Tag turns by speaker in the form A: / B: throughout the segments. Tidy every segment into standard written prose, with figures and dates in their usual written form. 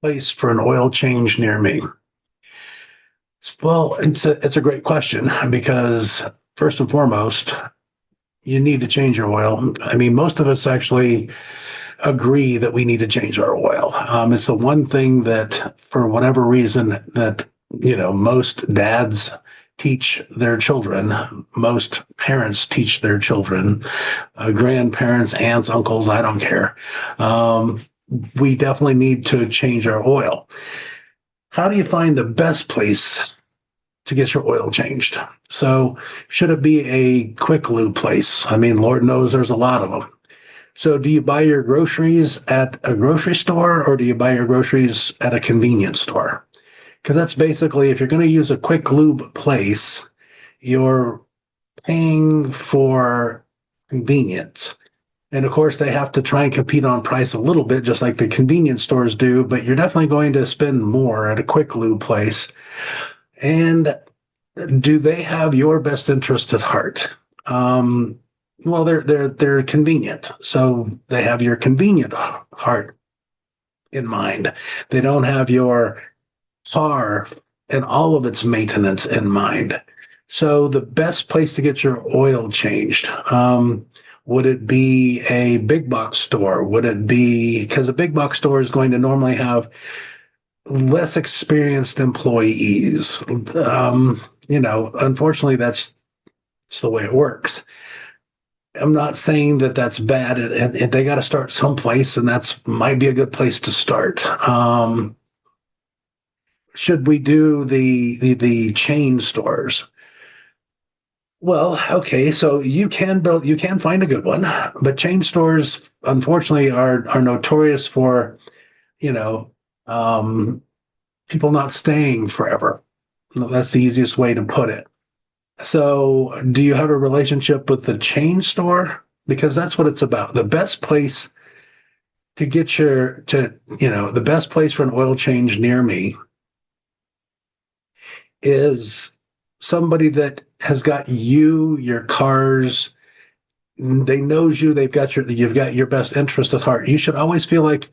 A: Place for an oil change near me? Well, it's a great question because first and foremost, you need to change your oil. I mean, most of us actually agree that we need to change our oil. It's the one thing that, for whatever reason, that most dads teach their children, most parents teach their children, grandparents, aunts, uncles. I don't care. We definitely need to change our oil. How do you find the best place to get your oil changed? So, should it be a quick lube place? I mean, Lord knows there's a lot of them. So, do you buy your groceries at a grocery store or do you buy your groceries at a convenience store? Because that's basically, if you're going to use a quick lube place, you're paying for convenience. And of course, they have to try and compete on price a little bit, just like the convenience stores do, but you're definitely going to spend more at a quick lube place. And do they have your best interest at heart? Well, they're convenient, so they have your convenient heart in mind. They don't have your car and all of its maintenance in mind. So the best place to get your oil changed, would it be a big box store? Would it be, because a big box store is going to normally have less experienced employees. Unfortunately, that's the way it works. I'm not saying that that's bad, and they got to start someplace, and that's might be a good place to start. Should we do the chain stores? Well, okay, so you can find a good one, but chain stores, unfortunately, are notorious for, you know, people not staying forever. That's the easiest way to put it. So, do you have a relationship with the chain store? Because that's what it's about. The best place to get the best place for an oil change near me is somebody that has got your cars. They knows you. You've got your best interest at heart. You should always feel like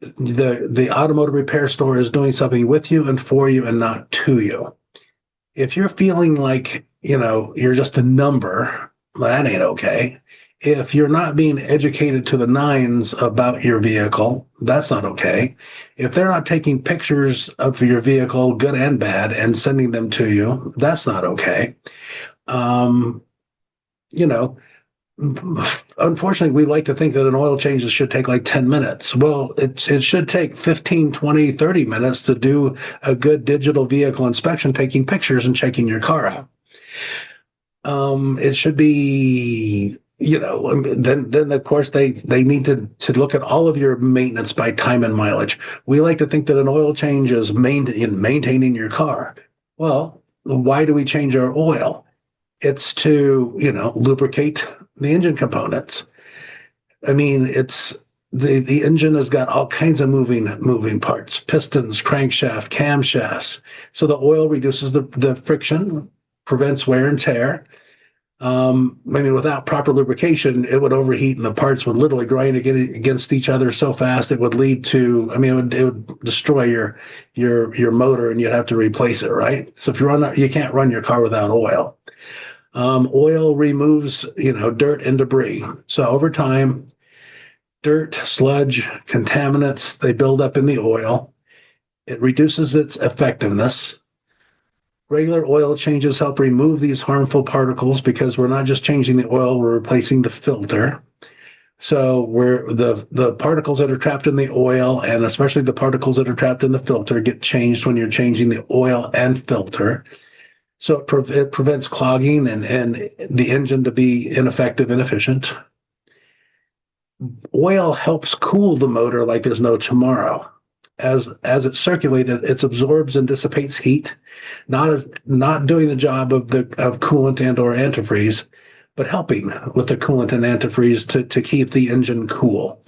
A: the automotive repair store is doing something with you and for you and not to you. If you're feeling like, you're just a number, well, that ain't okay. If you're not being educated to the nines about your vehicle, that's not okay. If they're not taking pictures of your vehicle, good and bad, and sending them to you, that's not okay. You know, Unfortunately, we like to think that an oil change should take like 10 minutes. Well, it should take 15, 20, 30 minutes to do a good digital vehicle inspection, taking pictures and checking your car out. It should be, then of course they need to look at all of your maintenance by time and mileage. We like to think that an oil change is maintaining your car. Well, why do we change our oil? It's to, lubricate the engine components. I mean, it's the engine has got all kinds of moving parts, pistons, crankshaft, camshafts. So the oil reduces the friction, prevents wear and tear. Without proper lubrication, it would overheat and the parts would literally grind against each other so fast it would lead to, it would destroy your motor and you'd have to replace it, right? So if you can't run your car without oil. Oil removes, dirt and debris. So over time, dirt, sludge, contaminants, they build up in the oil. It reduces its effectiveness. Regular oil changes help remove these harmful particles because we're not just changing the oil, we're replacing the filter. So the particles that are trapped in the oil, and especially the particles that are trapped in the filter, get changed when you're changing the oil and filter. So it prevents clogging and the engine to be ineffective and inefficient. Oil helps cool the motor like there's no tomorrow. As it's circulated, it absorbs and dissipates heat, not doing the job of coolant and or antifreeze, but helping with the coolant and antifreeze to keep the engine cool.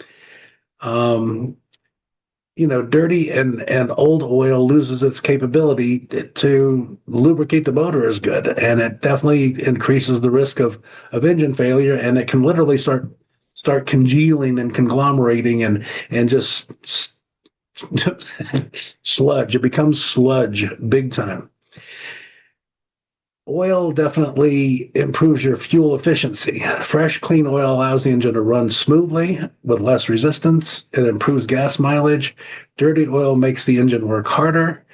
A: Dirty and old oil loses its capability to lubricate the motor as good, and it definitely increases the risk of engine failure, and it can literally start congealing and conglomerating and just Sludge. It becomes sludge big time. Oil definitely improves your fuel efficiency. Fresh, clean oil allows the engine to run smoothly with less resistance. It improves gas mileage. Dirty oil makes the engine work harder.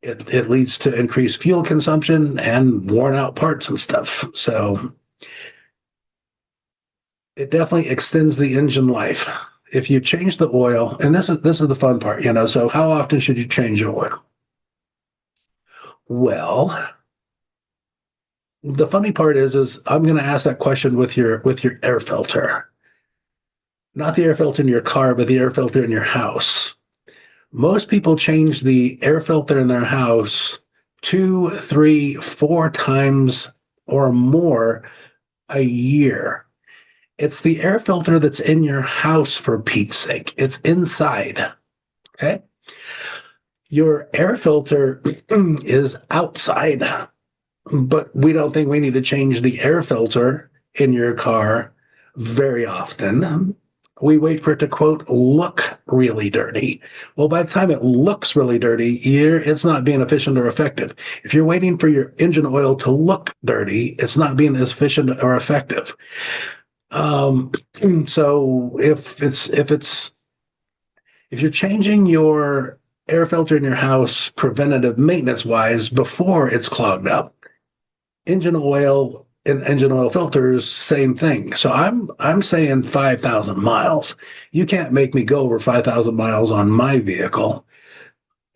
A: It leads to increased fuel consumption and worn out parts and stuff. So it definitely extends the engine life. If you change the oil, and this is the fun part, so how often should you change your oil? Well, the funny part is I'm going to ask that question with your air filter. Not the air filter in your car, but the air filter in your house. Most people change the air filter in their house 2, 3, 4 times or more a year. It's the air filter that's in your house, for Pete's sake. It's inside. Okay? Your air filter is outside, but we don't think we need to change the air filter in your car very often. We wait for it to, quote, look really dirty. Well, by the time it looks really dirty, it's not being efficient or effective. If you're waiting for your engine oil to look dirty, it's not being as efficient or effective. So if you're changing your air filter in your house preventative maintenance wise before it's clogged up, engine oil and engine oil filters, same thing. So I'm saying 5,000 miles. You can't make me go over 5,000 miles on my vehicle.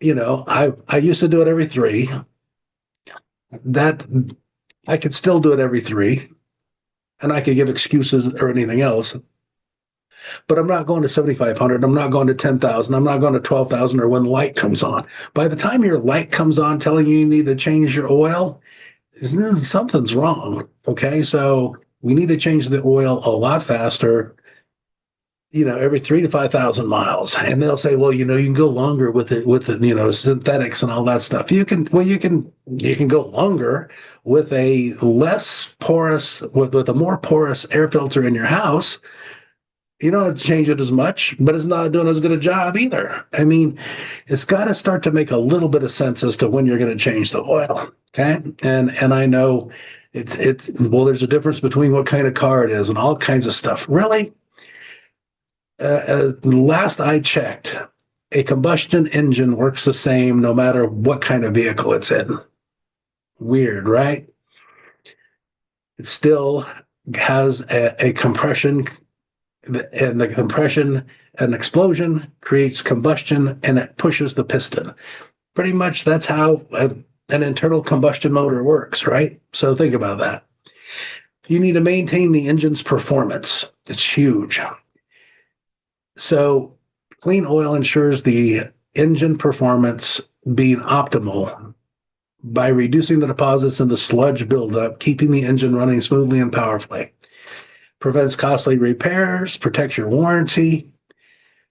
A: I used to do it every 3. That I could still do it every 3, and I could give excuses or anything else. But I'm not going to 7,500. I'm not going to 10,000. I'm not going to 12,000 or when light comes on. By the time your light comes on telling you need to change your oil, something's wrong. Okay, so we need to change the oil a lot faster, every 3 to 5,000 miles. And they'll say, well, you can go longer with the synthetics and all that stuff. You can go longer with a less porous, with a more porous air filter in your house. You don't have to change it as much, but it's not doing as good a job either. I mean, it's got to start to make a little bit of sense as to when you're going to change the oil. Okay. And I know there's a difference between what kind of car it is and all kinds of stuff. Really? Last I checked, a combustion engine works the same no matter what kind of vehicle it's in. Weird, right? It still has a compression, and the compression, an explosion creates combustion, and it pushes the piston. Pretty much that's how an internal combustion motor works, right? So think about that. You need to maintain the engine's performance. It's huge. So clean oil ensures the engine performance being optimal by reducing the deposits in the sludge buildup, keeping the engine running smoothly and powerfully. Prevents costly repairs, protects your warranty.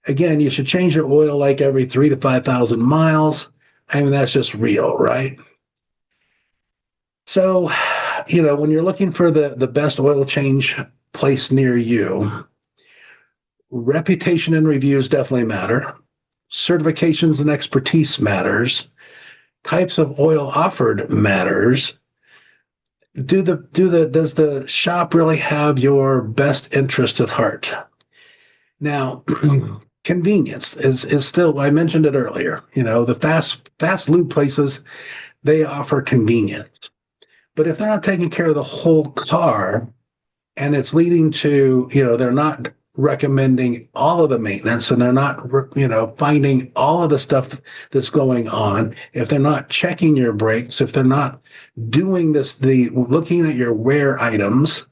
A: Again, you should change your oil like every 3 to 5,000 miles. I mean, that's just real, right? So, when you're looking for the best oil change place near you, reputation and reviews definitely matter. Certifications and expertise matters. Types of oil offered matters. Does the shop really have your best interest at heart? Now, convenience is still, I mentioned it earlier, the fast lube places, they offer convenience. But if they're not taking care of the whole car, and it's leading to, they're not recommending all of the maintenance, and they're not, finding all of the stuff that's going on, if they're not checking your brakes, if they're not doing looking at your wear items,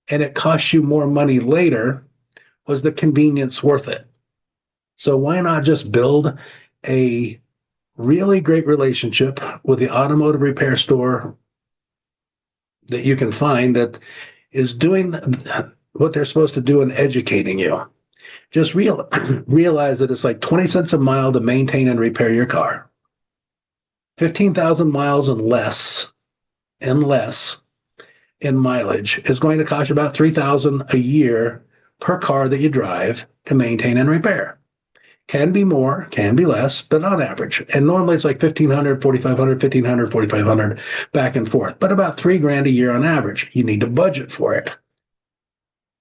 A: and it costs you more money later, was the convenience worth it? So why not just build a really great relationship with the automotive repair store that you can find that is doing what they're supposed to do and educating you. Just realize that it's like 20 cents a mile to maintain and repair your car. 15,000 miles and less in mileage is going to cost you about $3,000 a year per car that you drive to maintain and repair. Can be more, can be less, but on average. And normally it's like 1,500, 4,500, 1,500, 4,500, back and forth. But about $3,000 a year on average. You need to budget for it.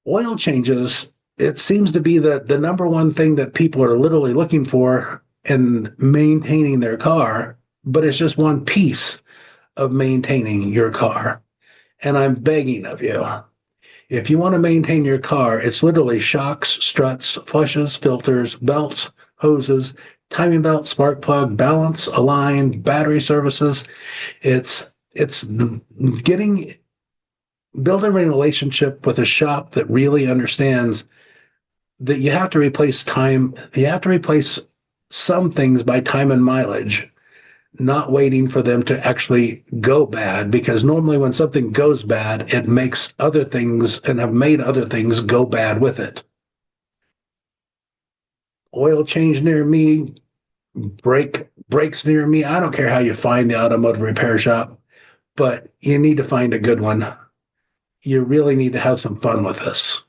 A: Oil changes, it seems to be the number one thing that people are literally looking for in maintaining their car, but it's just one piece of maintaining your car. And I'm begging of you, if you want to maintain your car, it's literally shocks, struts, flushes, filters, belts, hoses, timing belt, spark plug, balance, align, battery services. It's getting building a relationship with a shop that really understands that you have to replace time. You have to replace some things by time and mileage, not waiting for them to actually go bad, because normally when something goes bad, it makes other things and have made other things go bad with it. Oil change near me, brakes near me. I don't care how you find the automotive repair shop, but you need to find a good one. You really need to have some fun with this.